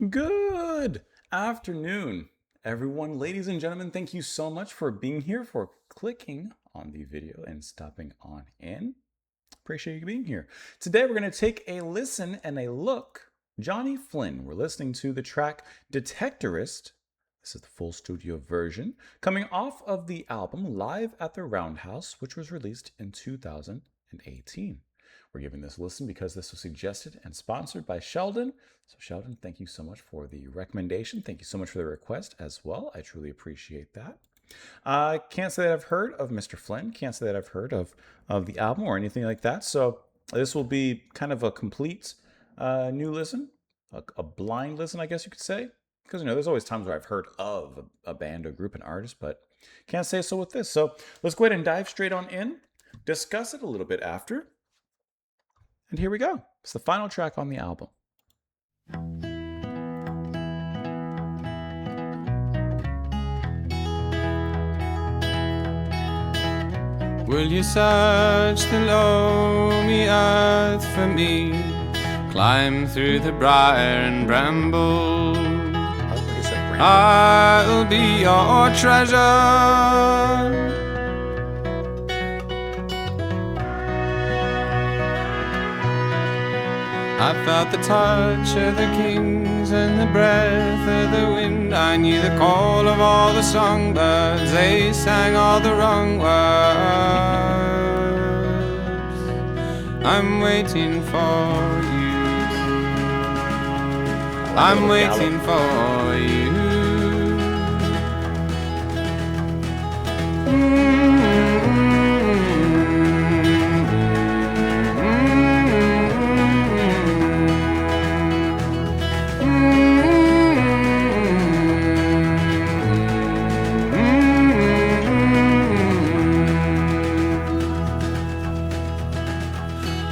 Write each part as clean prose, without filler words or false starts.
Good afternoon, everyone. Ladies and gentlemen, thank you so much for being here, for clicking on the video and stopping on in. Appreciate you being here. Today, we're going to take a listen and a look. Johnny Flynn, we're listening to the track Detectorist. This is the full studio version, coming off of the album Live at the Roundhouse, which was released in 2018. We're giving this a listen because this was suggested and sponsored by Sheldon. So, Sheldon, thank you so much for the recommendation. Thank you so much for the request as well. I truly appreciate that. Can't say that I've heard of Mr. Flynn. Can't say that I've heard of the album or anything like that. So, this will be kind of a complete new listen, a blind listen, I guess you could say. Because, there's always times where I've heard of a band, a group, an artist, but can't say so with this. So, let's go ahead and dive straight on in, discuss it a little bit after. And here we go. It's the final track on the album. Will you search the loamy earth for me? Climb through the briar and bramble. I'll be your treasure. I felt the touch of the kings and the breath of the wind. I knew the call of all the songbirds. They sang all the wrong words. I'm waiting for you. I'm waiting for you.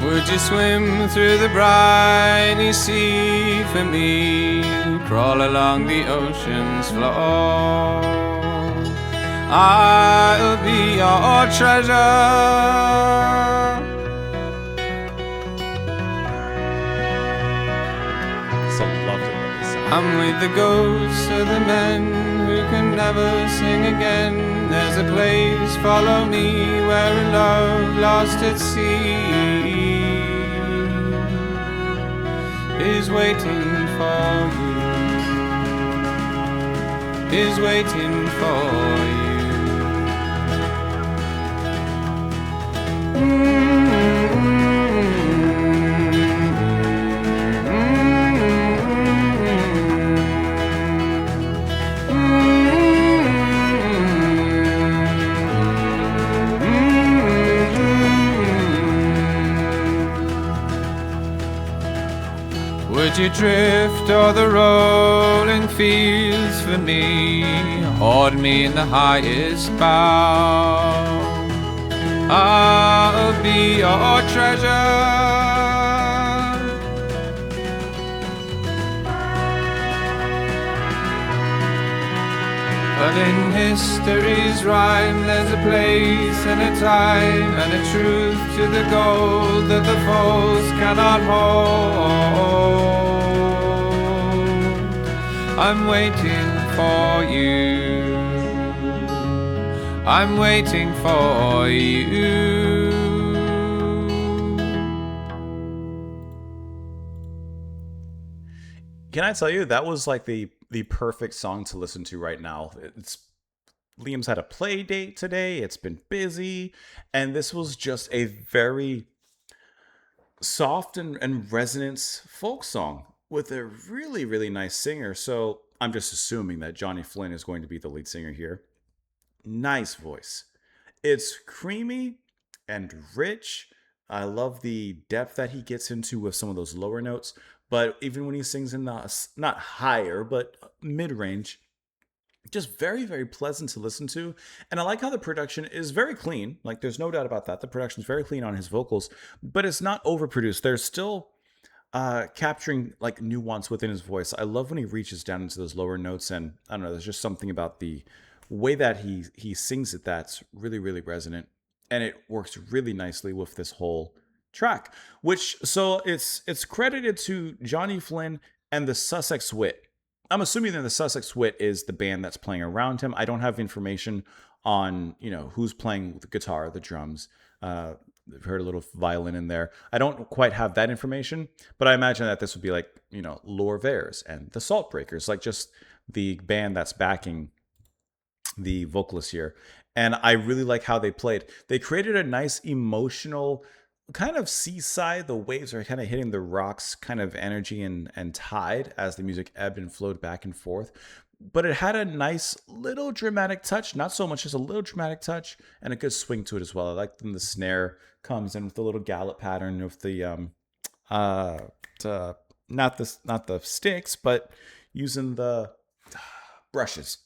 Would you swim through the briny sea for me? Crawl along the ocean's floor. I'll be your treasure. I'm with the ghosts of the men who can never sing again. There's a place, follow me, where a love lost at sea is waiting for you, is waiting for you. Would you drift o'er the rolling fields for me? Hoard me in the highest bough. I'll be your treasure. But in history's rhyme there's a place and a time and a truth to the gold that the foes cannot hold. I'm waiting for you. I'm waiting for you. Can I tell you, that was like the perfect song to listen to right now. Liam's had a play date today. It's been busy. And this was just a very soft and resonant folk song with a really, really nice singer. So I'm just assuming that Johnny Flynn is going to be the lead singer here. Nice voice. It's creamy and rich. I love the depth that he gets into with some of those lower notes. But even when he sings in the, not higher, but mid-range, just very, very pleasant to listen to. And I like how the production is very clean. Like, there's no doubt about that. The production is very clean on his vocals, but it's not overproduced. There's still capturing like nuance within his voice. I love when he reaches down into those lower notes, and I don't know, there's just something about the way that he sings it that's really, really resonant, and it works really nicely with this whole track. Which, so it's credited to Johnny Flynn and the Sussex Wit. I'm assuming that the Sussex Wit is the band that's playing around him. I don't have information on, who's playing the guitar, the drums. I've heard a little violin in there. I don't quite have that information, but I imagine that this would be like, Lorvers and the Saltbreakers, like just the band that's backing the vocalist here. And I really like how they played. They created a nice emotional kind of seaside. The waves are kind of hitting the rocks, kind of energy and tide as the music ebbed and flowed back and forth. But it had a nice little dramatic touch, not so much, just a little dramatic touch and a good swing to it as well. I like when the snare comes in with the little gallop pattern of the not the sticks, but using the brushes.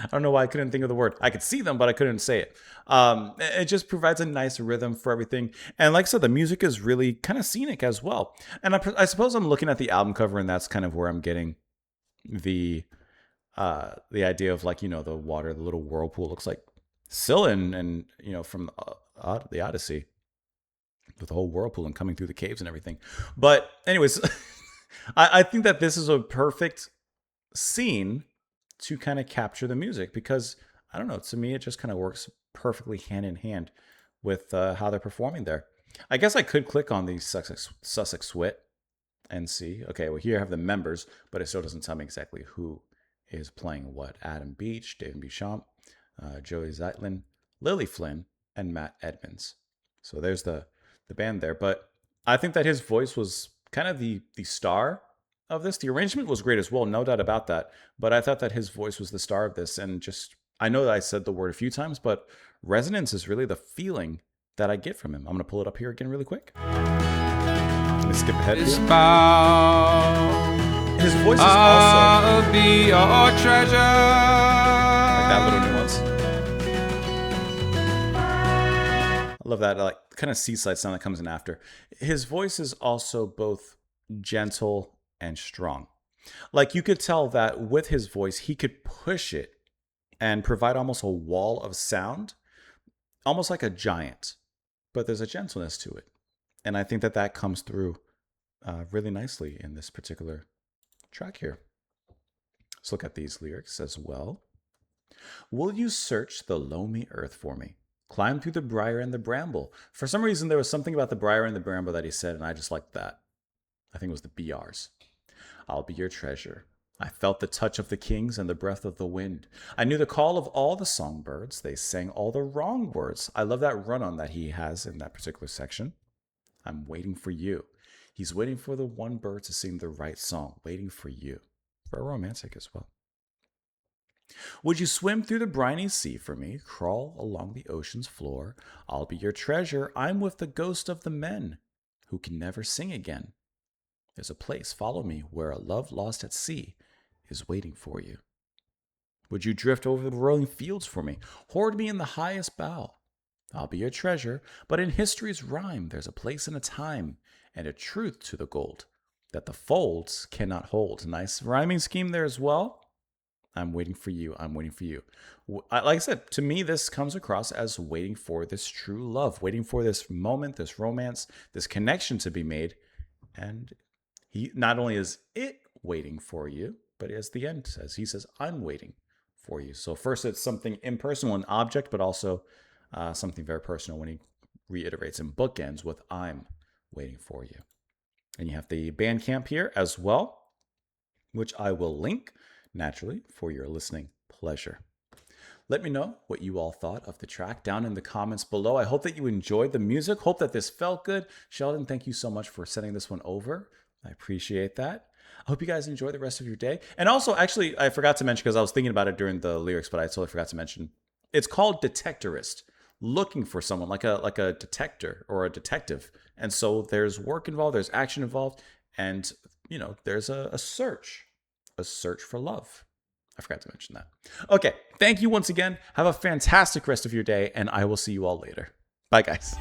I don't know why I couldn't think of the word. I could see them, but I couldn't say it. It just provides a nice rhythm for everything. And like I said, the music is really kind of scenic as well. And I suppose I'm looking at the album cover, and that's kind of where I'm getting the idea of, like, the water, the little whirlpool looks like Scylla and from the Odyssey, with the whole whirlpool and coming through the caves and everything. But anyways, I think that this is a perfect scene to kind of capture the music, because I don't know, to me it just kind of works perfectly hand in hand with how they're performing there. I guess I could click on the Sussex Wit and see. Okay, well, here I have the members, but it still doesn't tell me exactly who is playing what. Adam Beach, David Beauchamp, Joey Zeitlin, Lily Flynn, and Matt Edmonds. So there's the band there. But I think that his voice was kind of the star of this. The arrangement was great as well, no doubt about that. But I thought that his voice was the star of this. And just, I know that I said the word a few times, but resonance is really the feeling that I get from him. I'm going to pull it up here again really quick. Let me skip ahead here. His voice is also, I'll be your treasure. like that little nuance. I love that, like, kind of seaside sound that comes in after. His voice is also both gentle and strong. Like, you could tell that with his voice, he could push it and provide almost a wall of sound, almost like a giant. But there's a gentleness to it. And I think that that comes through really nicely in this particular track here. Let's look at these lyrics as well. Will you search the loamy earth for me? Climb through the briar and the bramble. For some reason, there was something about the briar and the bramble that he said, and I just liked that. I think it was the BRs. I'll be your treasure. I felt the touch of the kings and the breath of the wind. I knew the call of all the songbirds. They sang all the wrong words. I love that run-on that he has in that particular section. I'm waiting for you. He's waiting for the one bird to sing the right song, waiting for you. Very romantic as well. Would you swim through the briny sea for me, crawl along the ocean's floor? I'll be your treasure. I'm with the ghost of the men who can never sing again. There's a place, follow me, where a love lost at sea is waiting for you. Would you drift over the rolling fields for me, hoard me in the highest bough? I'll be your treasure, but in history's rhyme there's a place and a time and a truth to the gold that the folds cannot hold. Nice rhyming scheme there as well. I'm waiting for you. I'm waiting for you. Like I said, to me, this comes across as waiting for this true love, waiting for this moment, this romance, this connection to be made. And he not only is it waiting for you, but as the end says, he says, I'm waiting for you. So first it's something impersonal, an object, but also something very personal when he reiterates and bookends with I'm waiting for you. And you have the Bandcamp here as well, which I will link naturally for your listening pleasure. Let me know what you all thought of the track down in the comments below. I hope that you enjoyed the music. Hope that this felt good. Sheldon, thank you so much for sending this one over. I appreciate that. I hope you guys enjoy the rest of your day. And also, actually, I forgot to mention, because I was thinking about it during the lyrics, but I totally forgot to mention, it's called Detectorist, looking for someone like a detector or a detective. And so there's work involved, there's action involved, and there's a search for love. I forgot to mention that. Okay, thank you once again. Have a fantastic rest of your day, and I will see you all later. Bye, guys.